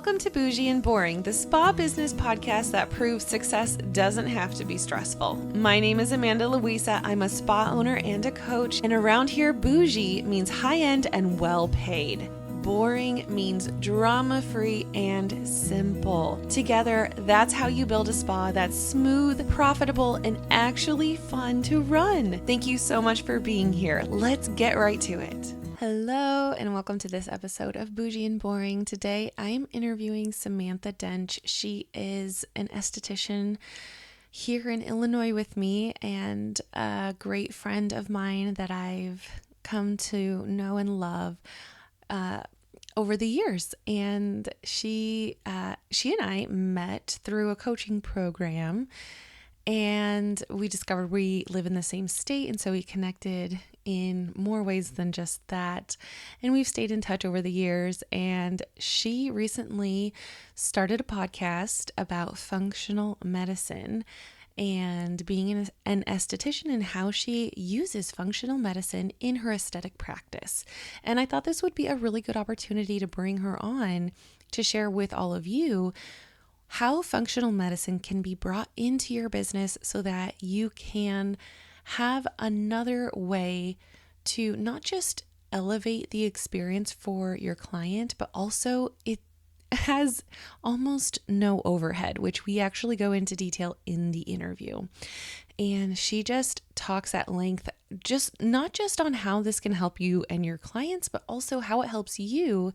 Welcome to Bougie and Boring, the spa business podcast that proves success doesn't have to be stressful. My name is Amanda Louisa. I'm a spa owner and a coach, and around here, bougie means high-end and well-paid. Boring means drama-free and simple. Together, that's how you build a spa that's smooth, profitable, and actually fun to run. Thank you so much for being here. Let's get right to it. Hello, and welcome to this episode of Bougie and Boring. Today, I am interviewing Samantha Dench. She is an esthetician here in Illinois with me and a great friend of mine that I've come to know and love over the years. And she and I met through a coaching program, and we discovered we live in the same state, and so we connected in more ways than just that. And we've stayed in touch over the years, and she recently started a podcast about functional medicine and being an esthetician and how she uses functional medicine in her aesthetic practice. And I thought this would be a really good opportunity to bring her on to share with all of you how functional medicine can be brought into your business so that you can have another way to not just elevate the experience for your client, but also it has almost no overhead, which we actually go into detail in the interview. And she just talks at length, not just on how this can help you and your clients, but also how it helps you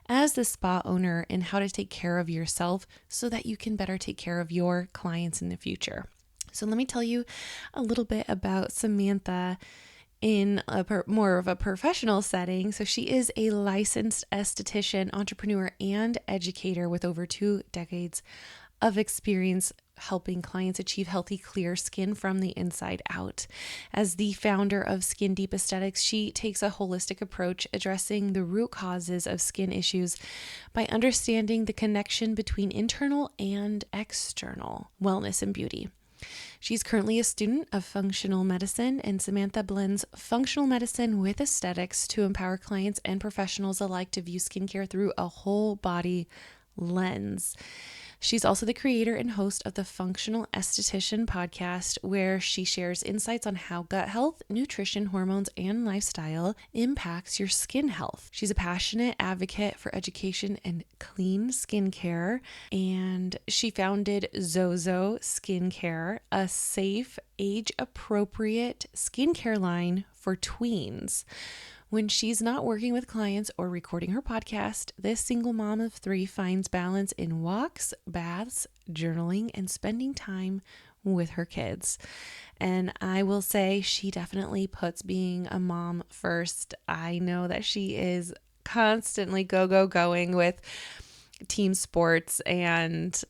as the spa owner and how to take care of yourself so that you can better take care of your clients in the future. So let me tell you a little bit about Samantha in a more of a professional setting. So she is a licensed esthetician, entrepreneur, and educator with over 2 decades of experience helping clients achieve healthy, clear skin from the inside out. As the founder of Skin Deep Aesthetics, she takes a holistic approach addressing the root causes of skin issues by understanding the connection between internal and external wellness and beauty. She's currently a student of functional medicine, and Samantha blends functional medicine with aesthetics to empower clients and professionals alike to view skincare through a whole body lens. She's also the creator and host of the Functional Esthetician podcast, where she shares insights on how gut health, nutrition, hormones, and lifestyle impacts your skin health. She's a passionate advocate for education and clean skincare, and she founded Zozo Skincare, a safe, age-appropriate skincare line for tweens. When she's not working with clients or recording her podcast, this single mom of 3 finds balance in walks, baths, journaling, and spending time with her kids. And I will say she definitely puts being a mom first. I know that she is constantly going with team sports and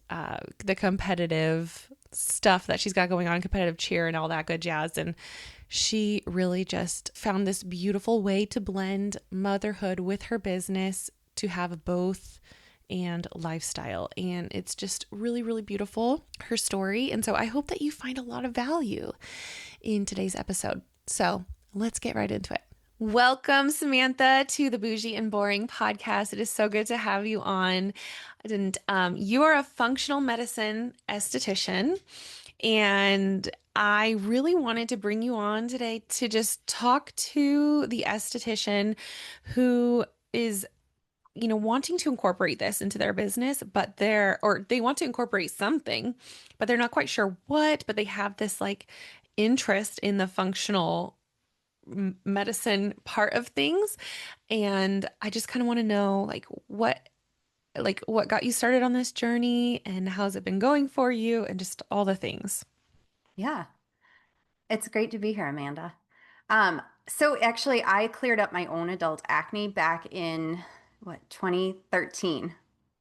the competitive stuff that she's got going on, competitive cheer and all that good jazz. And she really just found this beautiful way to blend motherhood with her business to have both and lifestyle. And it's just really, really beautiful, her story. And so I hope that you find a lot of value in today's episode. So let's get right into it. Welcome, Samantha, to the Bougie and Boring podcast. It is so good to have you on. And you are a functional medicine esthetician, and I really wanted to bring you on today to just talk to the esthetician who is, wanting to incorporate this into their business, but they want to incorporate something, but they're not quite sure what, but they have this interest in the functional medicine part of things. And I just kind of want to know what got you started on this journey and how's it been going for you and just all the things. Yeah, it's great to be here, Amanda. So actually, I cleared up my own adult acne back in 2013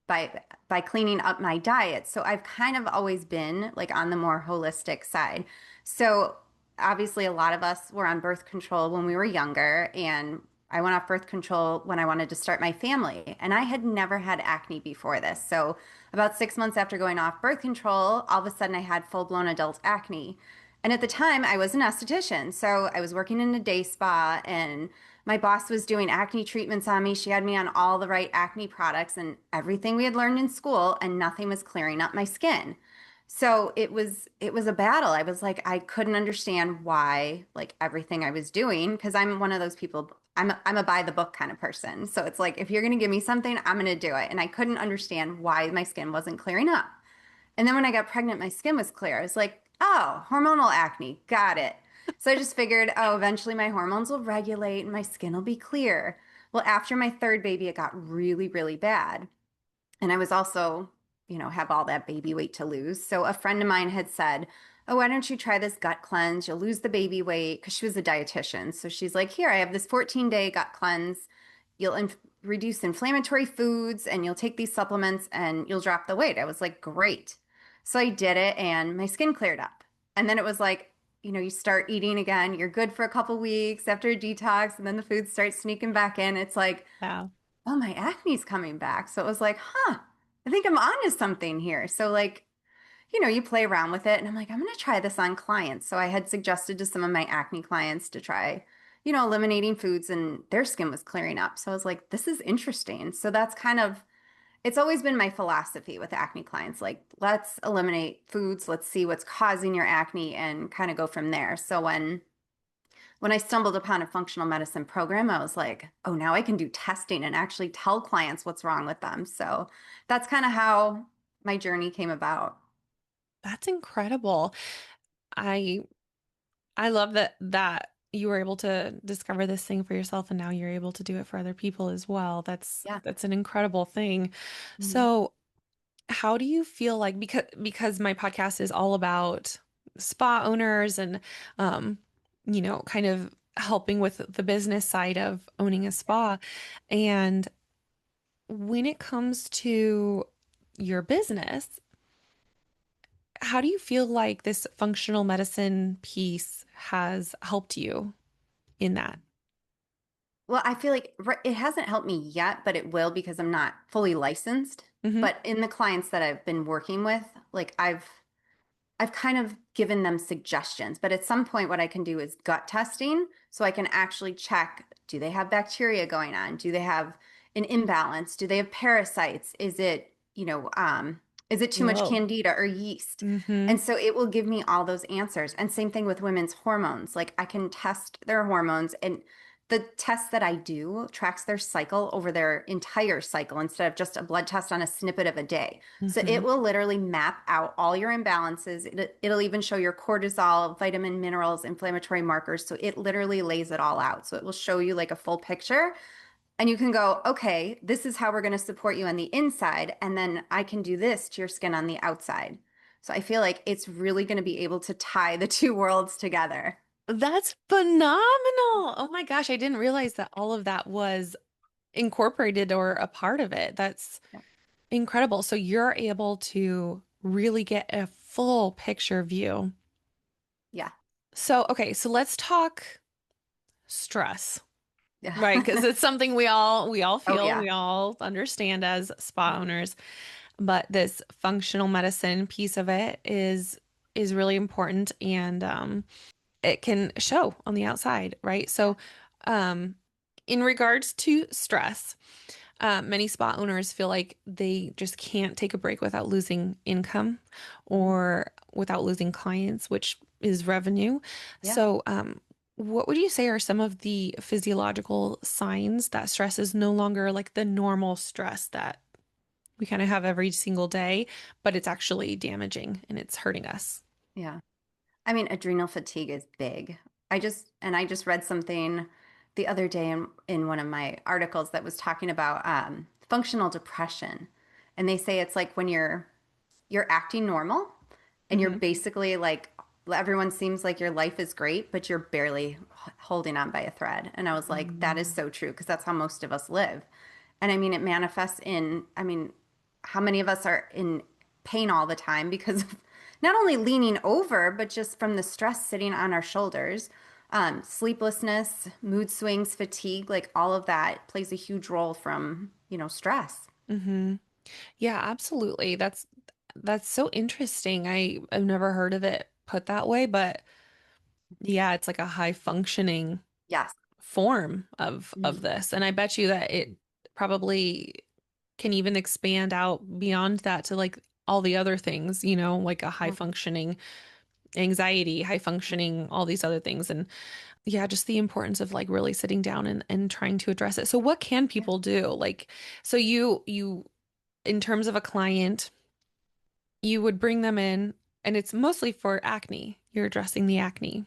by cleaning up my diet. So I've kind of always been on the more holistic side. So obviously, a lot of us were on birth control when we were younger, and I went off birth control when I wanted to start my family, and I had never had acne before this. So about 6 months after going off birth control, all of a sudden I had full-blown adult acne. And at the time, I was an esthetician, so I was working in a day spa, and My boss was doing acne treatments on me. She had me on all the right acne products and everything we had learned in school, and nothing was clearing up my skin. So it was a battle. I was like, I couldn't understand why like everything I was doing, because I'm one of those people, I'm a buy the book kind of person. So it's like if you're gonna give me something, I'm gonna do it. And I couldn't understand why my skin wasn't clearing up. And then when I got pregnant, my skin was clear. I was like, oh, hormonal acne. Got it. So I just figured, oh, eventually my hormones will regulate and my skin will be clear. Well, after my third baby, it got really, really bad. And I was also, have all that baby weight to lose. So a friend of mine had said, oh, why don't you try this gut cleanse? You'll lose the baby weight, because she was a dietitian. So she's like, here, I have this 14-day gut cleanse. You'll reduce inflammatory foods and you'll take these supplements and you'll drop the weight. I was like, great. So I did it and my skin cleared up. And then it was like, you start eating again. You're good for a couple weeks after a detox, and then the food starts sneaking back in. It's like, Wow. oh, my acne's coming back. So it was like, huh, I think I'm onto something here. So like, you play around with it, and I'm like, I'm going to try this on clients. So I had suggested to some of my acne clients to try, eliminating foods, and their skin was clearing up. So I was like, this is interesting. So that's kind of, it's always been my philosophy with acne clients. Like, let's eliminate foods, let's see what's causing your acne and kind of go from there. So when I stumbled upon a functional medicine program, I was like, oh, now I can do testing and actually tell clients what's wrong with them. So that's kind of how my journey came about. That's incredible. I I love that you were able to discover this thing for yourself and now you're able to do it for other people as well. Yeah. That's an incredible thing. Mhm. So, how do you feel like because my podcast is all about spa owners and um kind of helping with the business side of owning a spa, and when it comes to your business, how do you feel like this functional medicine piece has helped you in that? Well, I feel like it hasn't helped me yet, but it will, because I'm not fully licensed. Hmm. But in the clients that I've been working with, like I've kind of given them suggestions, but at some point, what I can do is gut testing, so I can actually check, do they have bacteria going on? Do they have an imbalance? Do they have parasites? Is it too much Whoa. candida or yeast? Hmm. And so it will give me all those answers. And same thing with women's hormones. Like, I can test their hormones, and the test that I do tracks their cycle over their entire cycle instead of just a blood test on a snippet of a day. So Hmm. it will literally map out all your imbalances. It'll even show your cortisol, vitamin, minerals, inflammatory markers. So it literally lays it all out. So it will show you like a full picture. And you can go, okay, this is how we're going to support you on the inside. And then I can do this to your skin on the outside. So I feel like it's really going to be able to tie the two worlds together. That's phenomenal. Oh my gosh, I didn't realize that all of that was incorporated or a part of it. That's Yeah. incredible. So you're able to really get a full picture view. Yeah. So, okay, so let's talk stress, Yeah. right? Because it's something we all Oh, feel, yeah. we all understand as spa owners, but this functional medicine piece of it is really important, and it can show on the outside, right? Yeah. So, um, in regards to stress, many spa owners feel like they just can't take a break without losing income Mhm. or without losing clients, which is revenue. Yeah. So, what would you say are some of the physiological signs that stress is no longer like the normal stress that we kind of have every single day, but it's actually damaging and it's hurting us? Yeah. I mean, adrenal fatigue is big. I just read something the other day in one of my articles that was talking about functional depression. And they say it's like when you're acting normal and you're Hmm. basically like, everyone seems like your life is great, but you're barely holding on by a thread. And I was like, that is so true, because that's how most of us live. And I mean, it manifests in, I mean, how many of us are in pain all the time because of not only leaning over, but just from the stress sitting on our shoulders? Sleeplessness, mood swings, fatigue, like all of that plays a huge role from, stress. Hmm. Yeah, absolutely. That's so interesting. I've never heard of it put that way, but yeah, it's like a high functioning Yes. form of Mhm. this. And I bet you that it probably can even expand out beyond that to like all the other things, like a high Yeah. functioning anxiety, high functioning, all these other things. And yeah, just the importance of like really sitting down and trying to address it. So what can Yeah. people do? Like, so you in terms of a client, you would bring them in and it's mostly for acne. You're addressing the acne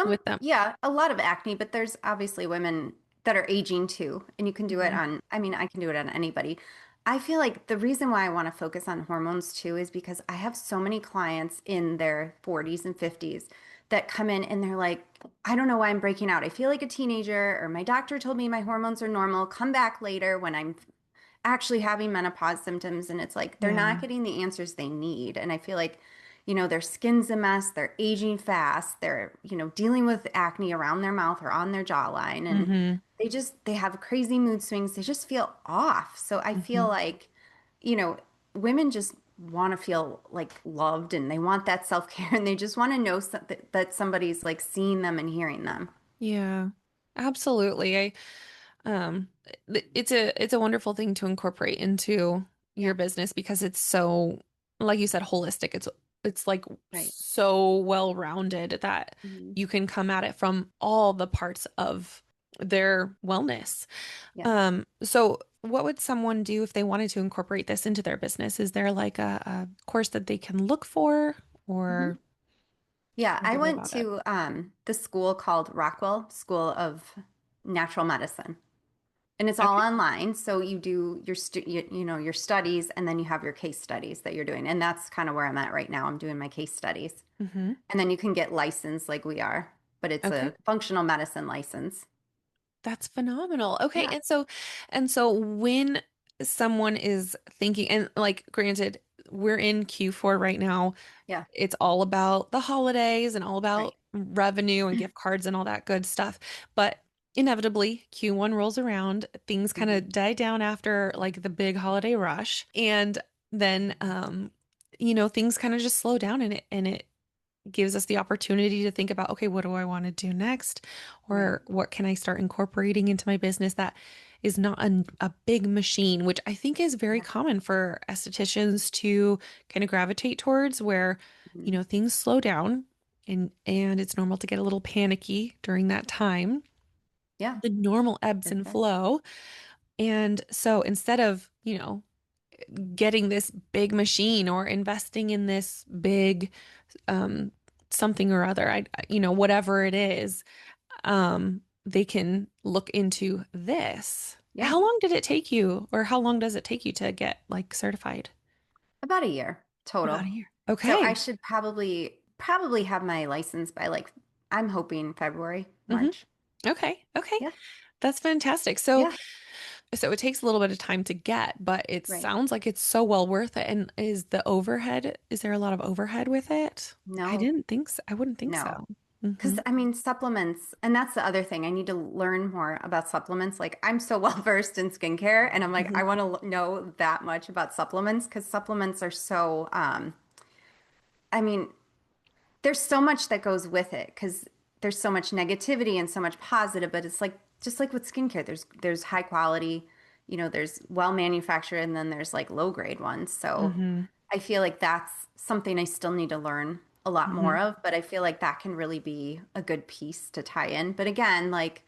with them. Yeah, a lot of acne, but there's obviously women that are aging too, and you can do it Mhm. on, I mean, I can do it on anybody. I feel like the reason why I want to focus on hormones too is because I have so many clients in their 40s and 50s that come in and they're like, I don't know why I'm breaking out. I feel like a teenager, or my doctor told me my hormones are normal. Come back later when I'm actually having menopause symptoms, and it's like they're Yeah. not getting the answers they need. And I feel like, their skin's a mess, they're aging fast, they're, dealing with acne around their mouth or on their jawline, and Hmm. they have crazy mood swings. They just feel off. So I feel Hmm. like, you know, women just want to feel like loved, and they want that self-care, and they just want to know that somebody's like seeing them and hearing them. Yeah. Absolutely. Um, it's a wonderful thing to incorporate into your Yeah. business because it's so, like you said, holistic. It's like Right. so well-rounded that Mhm. you can come at it from all the parts of their wellness. Yeah. So what would someone do if they wanted to incorporate this into their business? Is there like a course that they can look for, Mhm. or Yeah, how do I they go went about it? to the school called Rockwell School of Natural Medicine, and it's all Okay. online. So you do your studies, and then you have your case studies that you're doing, and that's kind of where I'm at right now. I'm doing my case studies, Hmm. and then you can get licensed like we are, but it's Okay. a functional medicine license. That's phenomenal. Okay, Yeah, and so when someone is thinking, and like granted, we're in Q4 right now, yeah, it's all about the holidays and all right. about revenue and gift cards and all that good stuff. But inevitably, Q1 rolls around, things kind Mhm. of die down after like the big holiday rush, and then things kind of just slow down and it gives us the opportunity to think about, okay, what do I want to do next? Right. Or what can I start incorporating into my business that is not a big machine, which I think is very Yeah. common for estheticians to kind of gravitate towards where, Mhm. things slow down and it's normal to get a little panicky during that time. Yeah, The normal ebbs for and sure. flow. And so instead of, getting this big machine or investing in this big um something or other, whatever it is, they can look into this. Yeah, How long did it take you, or how long does it take you to get like certified? about a year About total. a year. So I Okay. should probably have my license by like I'm hoping February, Hmm. March. Okay. Okay. Yeah. That's fantastic. So Yeah. it takes a little bit of time to get, but it Right. sounds like it's so well worth it. And is there a lot of overhead with it? I No, didn't think so. I wouldn't think no. so. Hmm. Because I mean, supplements, and that's the other thing. I need to learn more about supplements. Like, I'm so well versed in skincare, and I'm like, Hmm. I want to know that much about supplements because supplements are so, I mean, there's so much that goes with it because there's so much negativity and so much positive, but it's like just like with skincare, there's high quality, there's well manufactured, and then there's like low grade ones. So Hmm. I feel like that's something I still need to learn a lot more Hmm. of, but I feel like that can really be a good piece to tie in. But again, like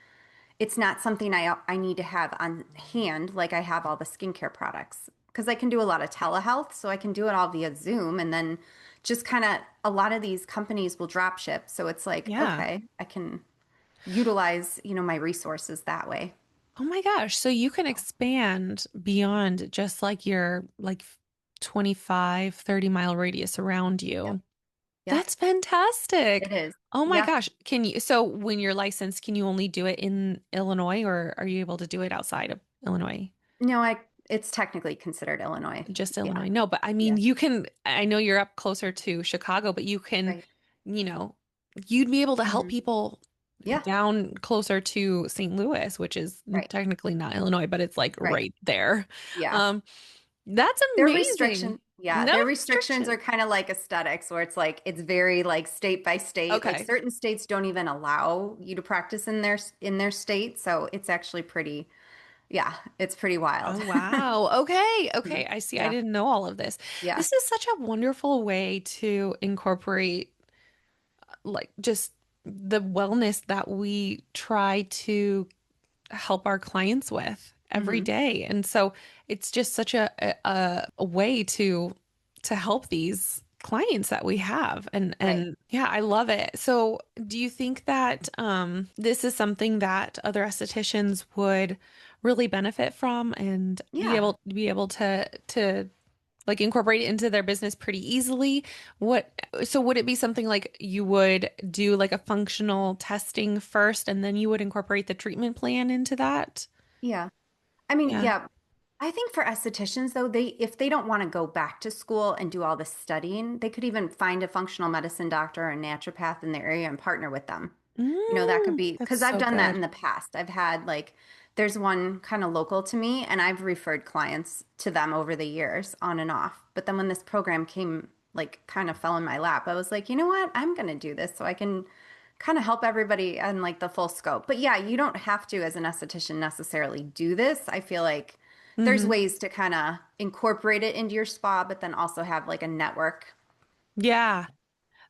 it's not something I need to have on hand like I have all the skincare products because I can do a lot of telehealth, so I can do it all via Zoom, and then just kind of a lot of these companies will drop ship, so it's like Yeah. okay, I can utilize, my resources that way. Oh my gosh. So you can expand beyond just like your like 25, 30-mile radius around Yep. you. Yep. That's fantastic. It is. Oh my Yeah. gosh. So when you're licensed, can you only do it in Illinois, or are you able to do it outside of Illinois? No, it's technically considered Illinois. Just Yeah. Illinois. No, but I mean, Yeah. I know you're up closer to Chicago, but you can, Right. you know, you'd be able to help Hmm. people Yeah. down closer to St. Louis, which is Right. technically not Illinois, but it's like Right. right there. Yeah. Um, that's Their restriction, amazing. Yeah, No their restrictions restriction. are kind of like aesthetics, where it's like it's very like state by state. Like Okay. certain states don't even allow you to practice in their state, so it's actually pretty, yeah, it's pretty wild. Oh, wow. Okay. Mhm. Okay. I see. I Yeah, didn't know all of this. yeah, This is such a wonderful way to incorporate like just the wellness that we try to help our clients with every hmm, day. And so it's just such a way to help these clients that we have. right. And yeah, I love it. So do you think that this is something that other estheticians would really benefit from and Yeah, be able to like incorporate it into their business pretty easily? What, so would it be something like you would do like a functional testing first and then you would incorporate the treatment plan into that? yeah. I mean, Yeah. yeah, I think for estheticians though, they if they don't want to go back to school and do all this studying, they could even find a functional medicine doctor or a naturopath in their area and partner with them. You know, that could be That's because I've so done that good. in the past. I've had like there's one kind of local to me and I've referred clients to them over the years on and off. But then when this program came like kind of fell in my lap, I was like, "You know what? I'm going to do this so I can kind of help everybody and like the full scope." But yeah, you don't have to as an esthetician necessarily do this. I feel like there's Hmm. ways to kind of incorporate it into your spa, but then also have like a network. Yeah.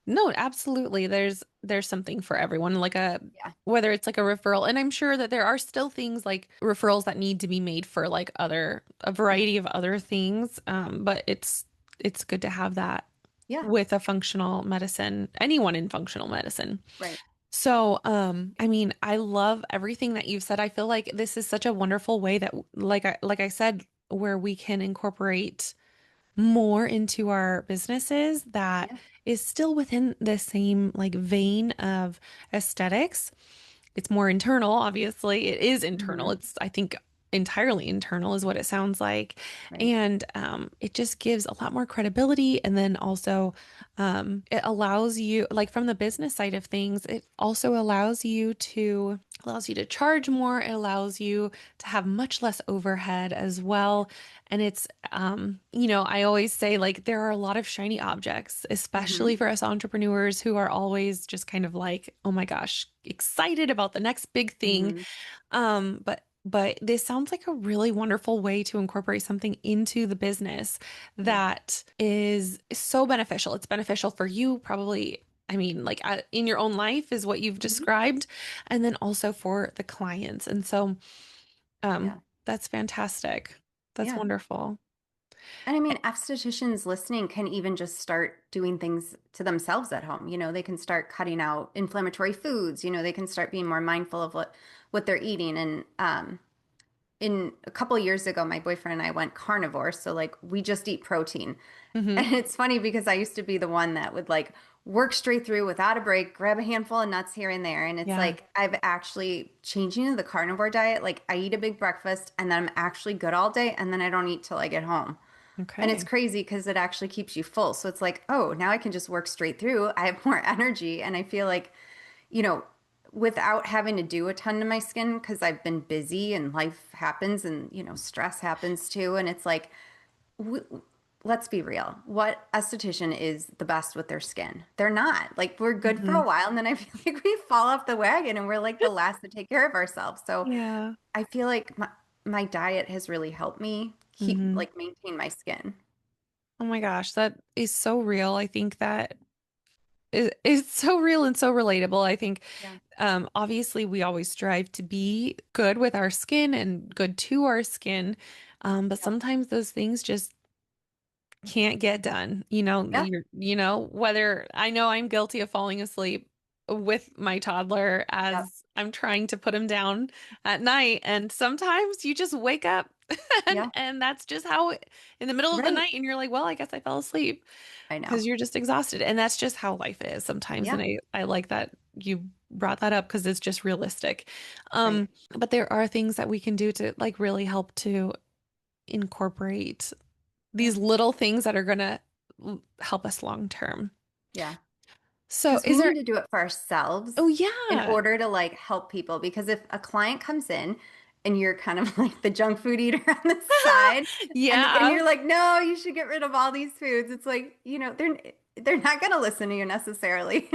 No, absolutely. There's something for everyone, like a Yeah. whether it's like a referral, and I'm sure that there are still things like referrals that need to be made for like a Yeah. variety of other things. But it's good to have that Yeah. with a functional medicine, anyone in functional medicine. Right. So, I mean, I love everything that you've said. I feel like this is such a wonderful way that, like I said, where we can incorporate more into our businesses that Yeah. is still within the same like vein of aesthetics. It's more internal, obviously. It is internal. Hmm. It's, I think, entirely internal is what it sounds like. Right. And it just gives a lot more credibility. And then also, it allows you, like from the business side of things, it also allows you to charge more. It allows you to have much less overhead as well. And it's, I always say like there are a lot of shiny objects, especially Hmm. for us entrepreneurs who are always just kind of like, oh my gosh, excited about the next big thing. Hmm. But this sounds like a really wonderful way to incorporate something into the business Yeah. that is so beneficial. It's beneficial for you, probably. I mean, like in your own life is what you've Hmm. described, and then also for the clients. And so, Yeah. that's fantastic. That's Yeah. wonderful. And I mean, estheticians listening can even just start doing things to themselves at home. You know, they can start cutting out inflammatory foods. You know, they can start being more mindful of what they're eating. And in a couple of years ago, my boyfriend and I went carnivore, so like we just eat protein. Hmm. And it's funny because I used to be the one that would like work straight through without a break, grab a handful of nuts here and there. And it's Yeah. like I've actually changing to the carnivore diet. Like I eat a big breakfast and then I'm actually good all day and then I don't eat till I get home. And it's Okay. crazy because it actually keeps you full. So it's like, oh, now I can just work straight through. I have more energy. And I feel like, you know, without having to do a ton to my skin because I've been busy and life happens and, you know, stress happens too. And it's like, w let's be real. What esthetician is the best with their skin? They're not. Like, we're good for Hmm. a while. And then I feel like we fall off the wagon and we're like the last to take care of ourselves. So Yeah. I feel like my diet has really helped me keep Hmm. like maintain my skin. Oh my gosh, that is so real. I think that is so real and so relatable. I think Yeah. obviously we always strive to be good with our skin and good to our skin. But Yep. sometimes those things just can't get done. Yeah. Whether I know I'm guilty of falling asleep with my toddler Yep. as I'm trying to put him down at night. And sometimes you just wake up Yeah. and that's just how in the middle of the Right. night and you're like, well, I guess I fell asleep I know. because you're just exhausted. And that's just how life is sometimes. And Yeah. I like that you brought that up because it's just realistic. Right. But there are things that we can do to like really help to incorporate Yeah. these little things that are gonna help us long term. Yeah. So Because we is need there, to do it for ourselves oh in yeah. order to like help people. Because if a client comes in and you're kind of like the junk food eater on the side. And Yeah. you're like, no, you should get rid of all these foods. It's like, they're not going to listen to you necessarily.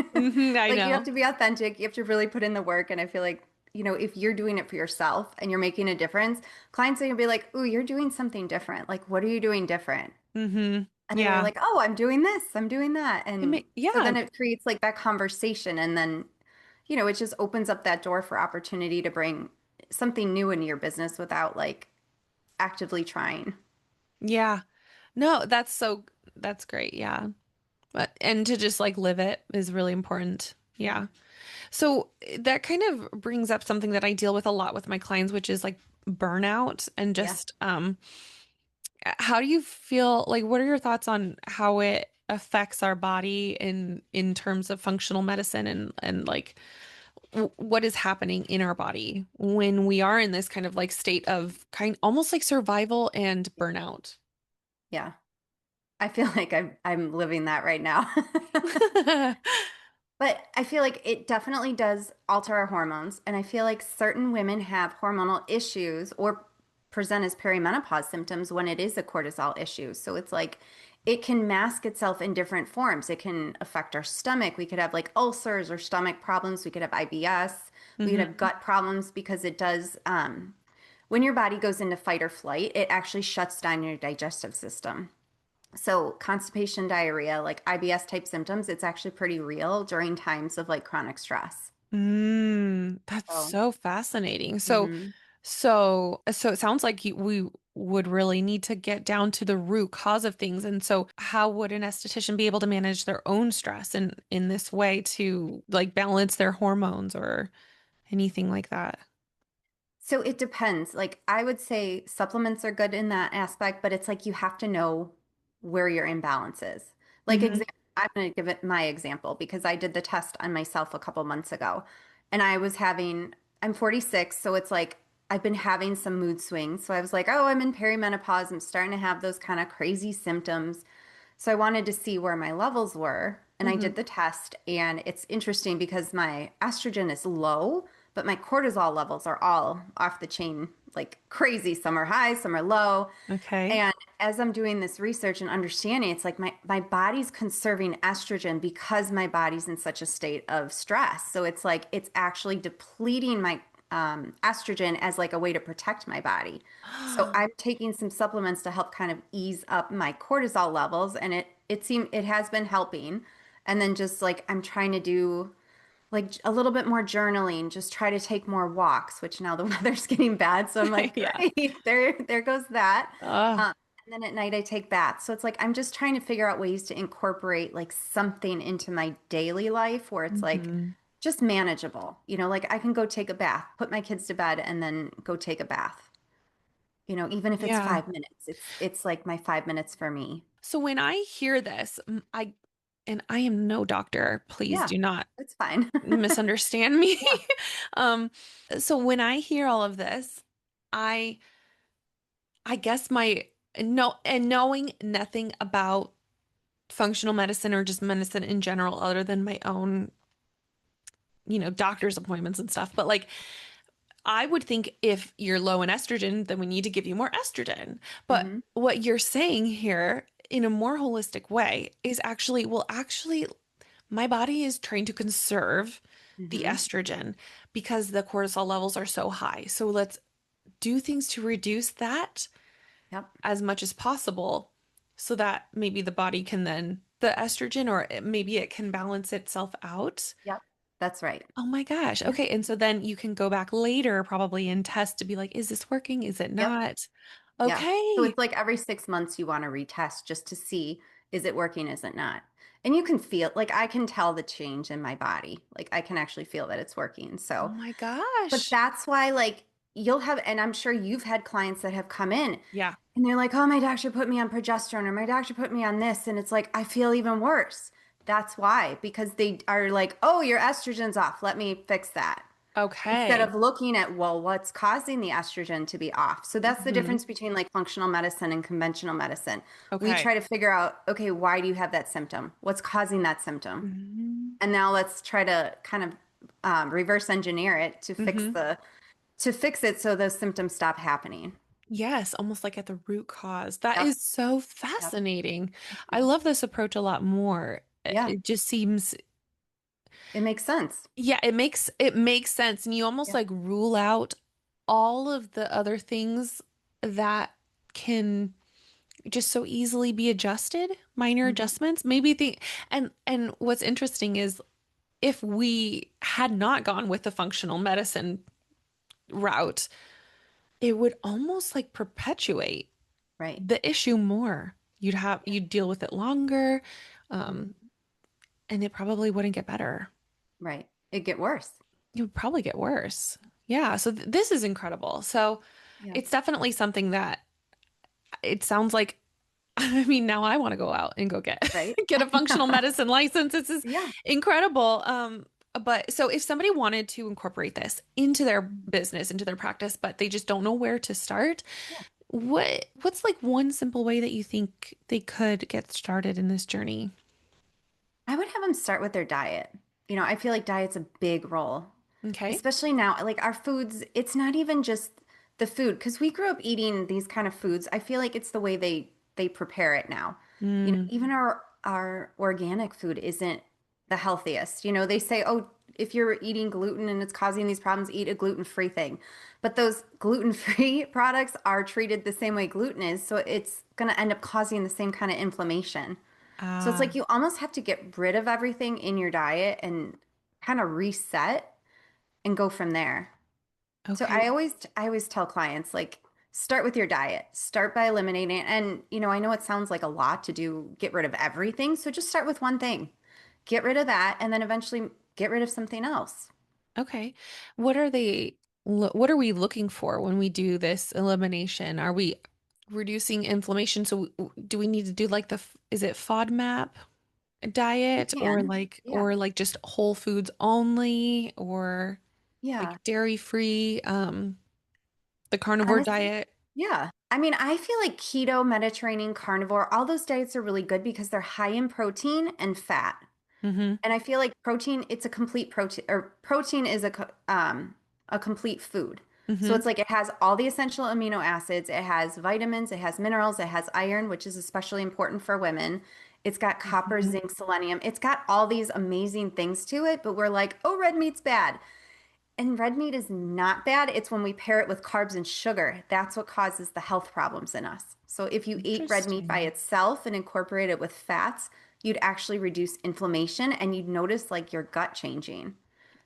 I Like you have know. to be authentic. You have to really put in the work. And I feel like, if you're doing it for yourself and you're making a difference, clients are going to be like, "Ooh, you're doing something different. Like, what are you doing different?" Hmm. And then you're Yeah. like, "Oh, I'm doing this. I'm doing that." And so Yeah. then it creates like that conversation. And then, it just opens up that door for opportunity to bring something new into your business without like actively trying. Yeah. No, that's great. Yeah. But and to just like live it is really important. Yep. Yeah. So that kind of brings up something that I deal with a lot with my clients, which is like burnout and Yeah. just how do you feel like what are your thoughts on how it affects our body in terms of functional medicine and like what is happening in our body when we are in this kind of like state of kind almost like survival and burnout? Yeah. I feel like I'm living that right now. But I feel like it definitely does alter our hormones. And I feel like certain women have hormonal issues or present as perimenopause symptoms when it is a cortisol issue. So it's like it can mask itself in different forms. It can affect our stomach. We could have like ulcers or stomach problems. We could have IBS. We could have Hmm. gut problems because it does, when your body goes into fight or flight, it actually shuts down your digestive system. So constipation, diarrhea, like IBS type symptoms, it's actually pretty real during times of like chronic stress. That's So, so fascinating. So, hmm so it sounds like we would really need to get down to the root cause of things. And so, how would an esthetician be able to manage their own stress in this way to like balance their hormones or anything like that? So it depends. Like I would say supplements are good in that aspect, but it's like you have to know where your imbalance is. Like Hmm. example, I'm going to give it my example because I did the test on myself a couple months ago and I'm 46, so it's like I've been having some mood swings. So I was like, oh, I'm in perimenopause. I'm starting to have those kind of crazy symptoms. So I wanted to see where my levels were, and I Hmm. did the test. And it's interesting because my estrogen is low, but my cortisol levels are all off the chain, like crazy. Some are high, some are low. Okay. And as I'm doing this research and understanding, it's like my body's conserving estrogen because my body's in such a state of stress. So it's like it's actually depleting my estrogen as like a way to protect my body. So I'm taking some supplements to help kind of ease up my cortisol levels, and it has been helping. And then just like I'm trying to do like a little bit more journaling, just try to take more walks, which now the weather's getting bad. So I'm like, Yeah. great, there goes that. Uh, And then at night I take baths. So it's like I'm just trying to figure out ways to incorporate like something into my daily life where it's like hmm. just manageable. Like I can go take a bath, put my kids to bed, and then go take a bath. Even if it's Yeah. 5 minutes, it's like my 5 minutes for me. So when I hear this, and I am no doctor, please Yeah, do not it's fine. misunderstand me. Yeah. Um, so when I hear all of this, I I guess my no and knowing nothing about functional medicine or just medicine in general other than my own, doctor's appointments and stuff, but like I would think if you're low in estrogen, then we need to give you more estrogen. But hmm what you're saying here in a more holistic way is actually, well, actually my body is trying to conserve the hmm estrogen because the cortisol levels are so high. So let's do things to reduce that Yep. as much as possible so that maybe the body can then, the estrogen, or maybe it can balance itself out. Yep. That's right. Oh my gosh. Yeah. Okay. And so then you can go back later probably and test to be like, is this working? Is it Yep. not? Yeah. So Okay. it's like every 6 months you want to retest just to see is it working, is it not? And you can feel like I can tell the change in my body. Like I can actually feel that it's working. Oh So, my but gosh. that's why like you'll have, and I'm sure you've had clients that have come in Yeah. and they're like, oh, my doctor put me on progesterone or my doctor put me on this. And it's like, I feel even worse. That's why, because they are like, oh, your estrogen's off. Let me fix that. Instead Okay. of looking at, well, what's causing the estrogen to be off? So that's the Hmm. difference between like functional medicine and conventional medicine. We Okay. try to figure out, okay, why do you have that symptom? What's causing that symptom? Hmm. And now let's try to kind of reverse engineer it to fix Hmm. the to fix it so those symptoms stop happening. Yes, almost like at the root cause. That Yep. is so Yep. fascinating. I love this approach a lot more. Yeah. It just seems, It makes sense. yeah, it makes sense. And you almost Yeah. like rule out all of the other things that can just so easily be adjusted, minor Hmm. adjustments. Maybe and what's interesting is if we had not gone with the functional medicine route, it would almost like perpetuate Right. the issue more. You'd deal with it longer, Mhm. um, and it probably wouldn't get better. Right. It get worse. It would probably get worse. Yeah, so this is incredible. So Yeah. it's definitely something that it sounds like, I mean, now I want to go out and go get Right. get a functional medicine license. This is Yeah. incredible. But so if somebody wanted to incorporate this into their business, into their practice, but they just don't know where to start, Yeah. what's like one simple way that you think they could get started in this journey? I would have them start with their diet. I feel like diet's a big role, Okay. especially now. Like our foods, it's not even just the food because we grew up eating these kind of foods. I feel like it's the way they prepare it now. Mm, Even our organic food isn't the healthiest. They say, oh, if you're eating gluten and it's causing these problems, eat a gluten-free thing. But those gluten-free products are treated the same way gluten is, so it's going to end up causing the same kind of inflammation. So it's like ah, you almost have to get rid of everything in your diet and kind of reset and go from there. So okay. I always tell clients like start with your diet. Start by eliminating it. And I know it sounds like a lot to do get rid of everything, so just start with one thing. Get rid of that and then eventually get rid of something else. Okay. What are we looking for when we do this elimination? Are we reducing inflammation? So do we need to do like is it FODMAP You diet can. Yeah. or like just whole foods only or Yeah. like dairy free, the carnivore Honestly, diet? yeah. I mean, I feel like keto, Mediterranean, carnivore, all those diets are really good because they're high in protein and fat. Mm-hmm. And I feel like protein, it's a complete protein, or protein is a complete food. So Mm-hmm. it's like it has all the essential amino acids, it has vitamins, it has minerals, it has iron, which is especially important for women. It's got copper, Mm-hmm. zinc, selenium. It's got all these amazing things to it, but we're like, oh, red meat's bad. And red meat is not bad. It's when we pair it with carbs and sugar. That's what causes the health problems in us. So if you eat red meat by Interesting. itself and incorporate it with fats, you'd actually reduce inflammation and you'd notice like your gut changing.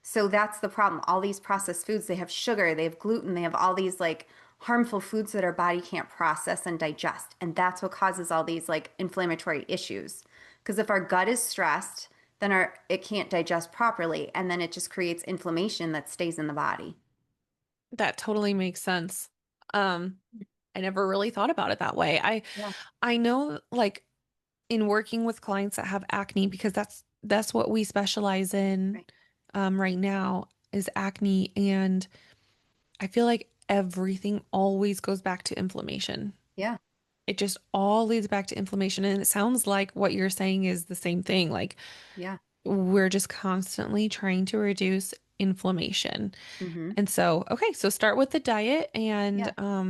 So that's the problem. All these processed foods, they have sugar, they have gluten, they have all these like harmful foods that our body can't process and digest. And that's what causes all these like inflammatory issues. Because if our gut is stressed, then it can't digest properly and then it just creates inflammation that stays in the body. That totally makes sense. Um, I never really thought about it that way. Yeah. I know like in working with clients that have acne because that's what we specialize in Right. right now is acne, and I feel like everything always goes back to inflammation. Yeah. It just all leads back to inflammation, and it sounds like what you're saying is the same thing. Like Yeah. we're just constantly trying to reduce inflammation. Hmm. And so, okay, so start with the diet and Yeah.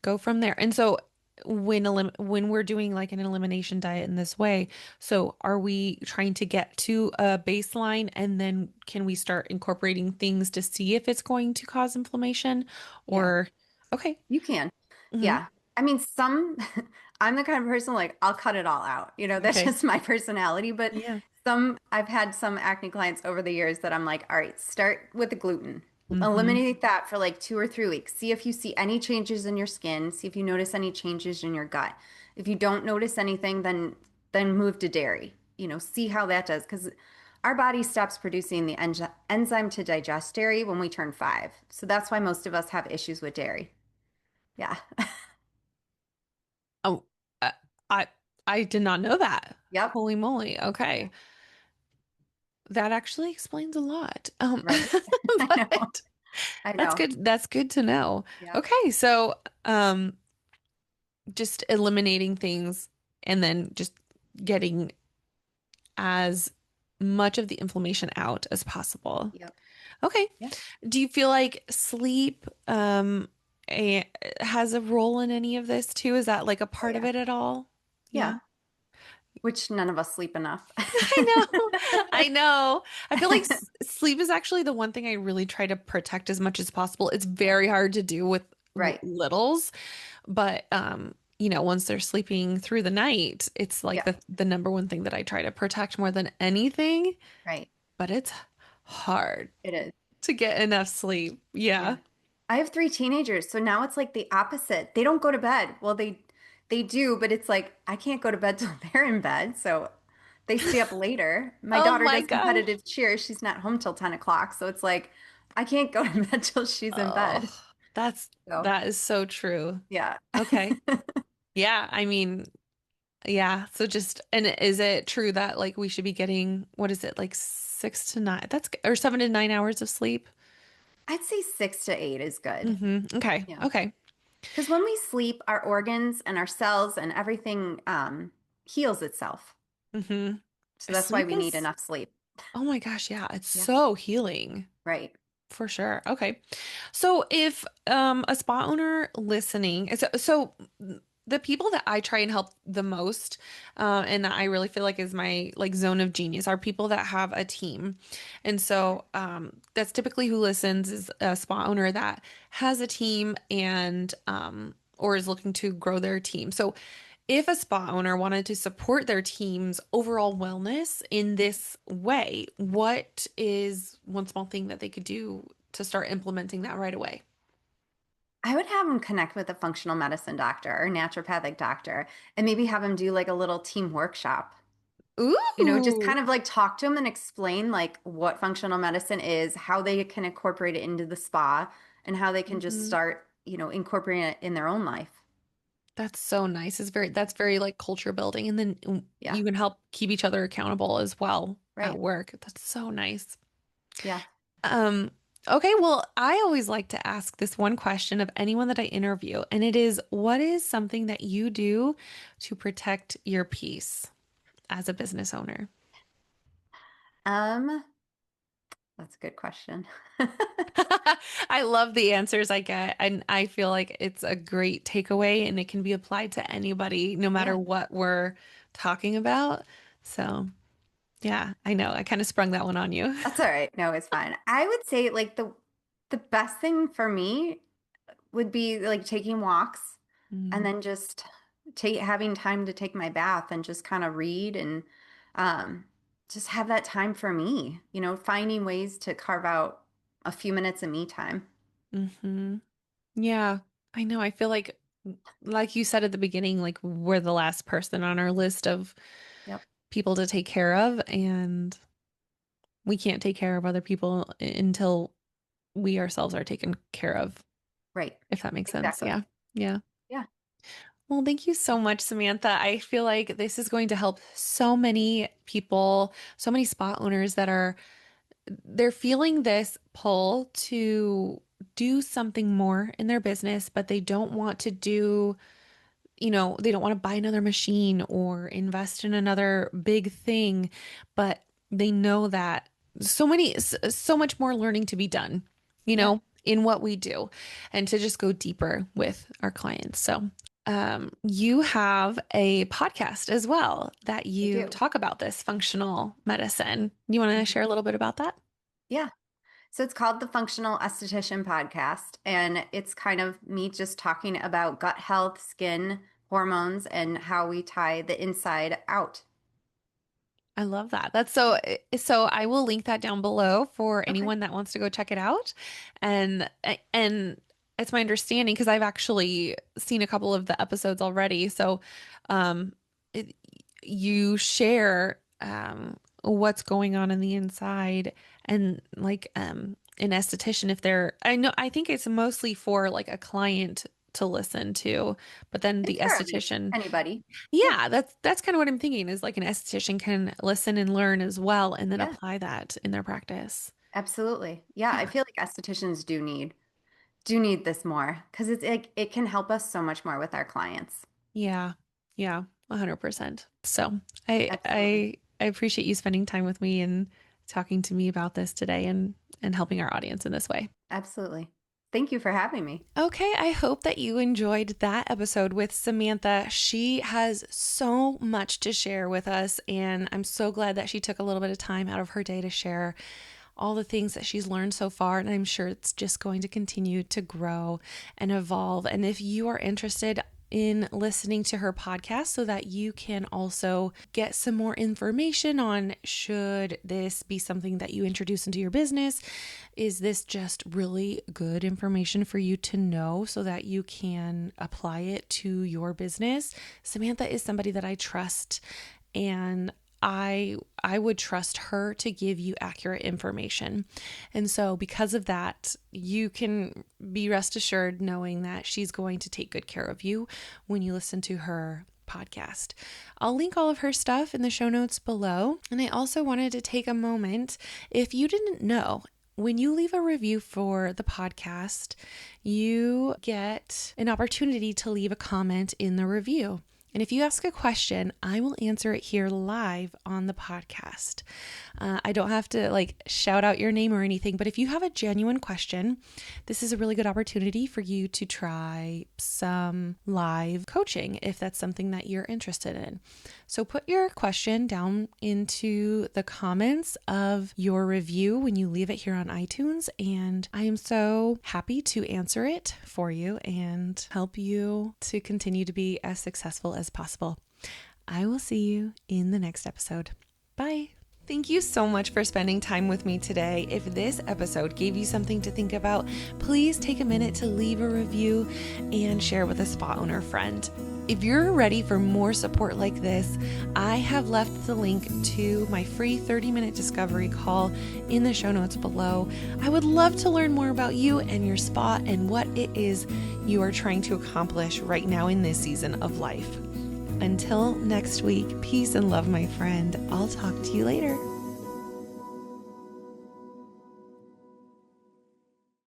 go from there. And so when we're doing like an elimination diet in this way, so are we trying to get to a baseline and then can we start incorporating things to see if it's going to cause inflammation Yeah. or okay. You can. Hmm. Yeah. I mean, I'm the kind of person like I'll cut it all out. That's Okay. just my personality. But Yeah. I've had some acne clients over the years that I'm like, all right, start with the gluten. Hmm. Eliminate that for like 2 or 3 weeks. See if you see any changes in your skin. See if you notice any changes in your gut. If you don't notice anything, then move to dairy. See how that does because our body stops producing the enzyme to digest dairy when we turn 5. So that's why most of us have issues with dairy. Yeah. Oh, uh, I I did not know that. Yep. Holy moly. Yeah. Okay. That actually explains a lot. Right. I know. But I that's know. good. That's good to know. Yep. Okay, so just eliminating things and then just getting as much of the inflammation out as possible. Yep. Okay. Yeah. Do you feel like sleep a, has a role in any of this too? Is that like a Oh part of yeah. it at all? Yeah. Yeah. Which none of us sleep enough. I know. I know. I feel like sleep is actually the one thing I really try to protect as much as possible. It's Yeah. very hard to do with Right. littles, but once they're sleeping through the night, it's like Yeah. the number one thing that I try to protect more than anything, Right. but it's hard It is. to get enough sleep. Yeah. Yeah. I have three teenagers, so now it's like the opposite. They don't go to bed. Well, they do, but it's like I can't go to bed till they're in bed, so they stay up later. My Oh daughter my does gosh. competitive cheer. She's not home till 10 o'clock, so it's like I can't go to bed till she's in bed. Oh, that's So that is so true. yeah. Okay. Yeah, I mean, yeah. So just, and is it true that like we should be getting, what is it, like 6 to 9? Or 7 to 9 hours of sleep? I'd say 6 to 8 is good. Okay. Yeah. Okay. Because when we sleep, our organs and our cells and everything heals itself. hmm So that's why Sleep we need is, enough sleep. oh my gosh, yeah, it's Yeah. so healing. Right. For sure. Okay. So if a spa owner listening, so the people that I try and help the most, and that I really feel like is my like zone of genius are people that have a team. And so that's typically who listens is a spa owner that has a team and or is looking to grow their team. So if a spa owner wanted to support their team's overall wellness in this way, what is one small thing that they could do to start implementing that right away? I would have them connect with a functional medicine doctor or naturopathic doctor and maybe have them do like a little team workshop. Just Ooh. kind of like talk to them and explain like what functional medicine is, how they can incorporate it into the spa, and how they can just hmm start, incorporating it in their own life. That's so nice. That's very like culture building. And then Yeah. you can help keep each other accountable as well at Right. work. That's so nice. Yeah. Um, okay, well, I always like to ask this one question of anyone that I interview, and it is, what is something that you do to protect your peace as a business owner? Um, that's a good question. I love the answers I get, and I feel like it's a great takeaway and it can be applied to anybody, no matter Yeah. what we're talking about. So, yeah, I know. I kind of sprung that one on you. That's all right. No, it's fine. I would say like the best thing for me would be like taking walks and Mm, then just having time to take my bath and just kind of read and um, just have that time for me, finding ways to carve out a few minutes of me time. hmm Yeah, I know. I feel like you said at the beginning, like we're the last person on our list of Yep. people to take care of, and we can't take care of other people until we ourselves are taken care of, Right. if that makes sense. Exactly. Yeah. Yeah. Yeah. Well, thank you so much, Samantha. I feel like this is going to help so many people, so many spa owners that they're feeling this pull to do something more in their business, but they don't want to do, they don't want to buy another machine or invest in another big thing, but they know that so much more learning to be done, Yeah. in what we do and to just go deeper with our clients. So, you have a podcast as well that I you do. talk about this functional medicine. You want to Mhm. share a little bit about that? Yeah. So it's called the Functional Esthetician Podcast, and it's kind of me just talking about gut health, skin, hormones, and how we tie the inside out. I love that. So I will link that down below for Okay. anyone that wants to go check it out. And it's my understanding because I've actually seen a couple of the episodes already. So um it, you share what's going on in the inside and like an esthetician if they're I think it's mostly for like a client to listen to, but then the It's for esthetician anybody. Yeah. yeah, that's kind of what I'm thinking is like an esthetician can listen and learn as well and then Yeah. apply that in their practice. Absolutely. Yeah. I Yeah. feel like estheticians do need this more because it's like it can help us so much more with our clients. Yeah. Yeah. 100%. So I Absolutely. I I appreciate you spending time with me and talking to me about this today and helping our audience in this way. Absolutely. Thank you for having me. Okay, I hope that you enjoyed that episode with Samantha. She has so much to share with us, and I'm so glad that she took a little bit of time out of her day to share all the things that she's learned so far, and I'm sure it's just going to continue to grow and evolve. And if you are interested in listening to her podcast so that you can also get some more information on, should this be something that you introduce into your business? Is this just really good information for you to know so that you can apply it to your business? Samantha is somebody that I trust, and I would trust her to give you accurate information. And so because of that, you can be rest assured knowing that she's going to take good care of you when you listen to her podcast. I'll link all of her stuff in the show notes below. And I also wanted to take a moment, if you didn't know, when you leave a review for the podcast, you get an opportunity to leave a comment in the review. And if you ask a question, I will answer it here live on the podcast. I don't have to shout out your name or anything, but if you have a genuine question, this is a really good opportunity for you to try some live coaching if that's something that you're interested in. So put your question down into the comments of your review when you leave it here on iTunes, and I am so happy to answer it for you and help you to continue to be as successful as possible. I will see you in the next episode. Bye. Thank you so much for spending time with me today. If this episode gave you something to think about, please take a minute to leave a review and share with a spa owner friend. If you're ready for more support like this, I have left the link to my free 30-minute discovery call in the show notes below. I would love to learn more about you and your spa and what it is you are trying to accomplish right now in this season of life. Until next week, peace and love, my friend. I'll talk to you later.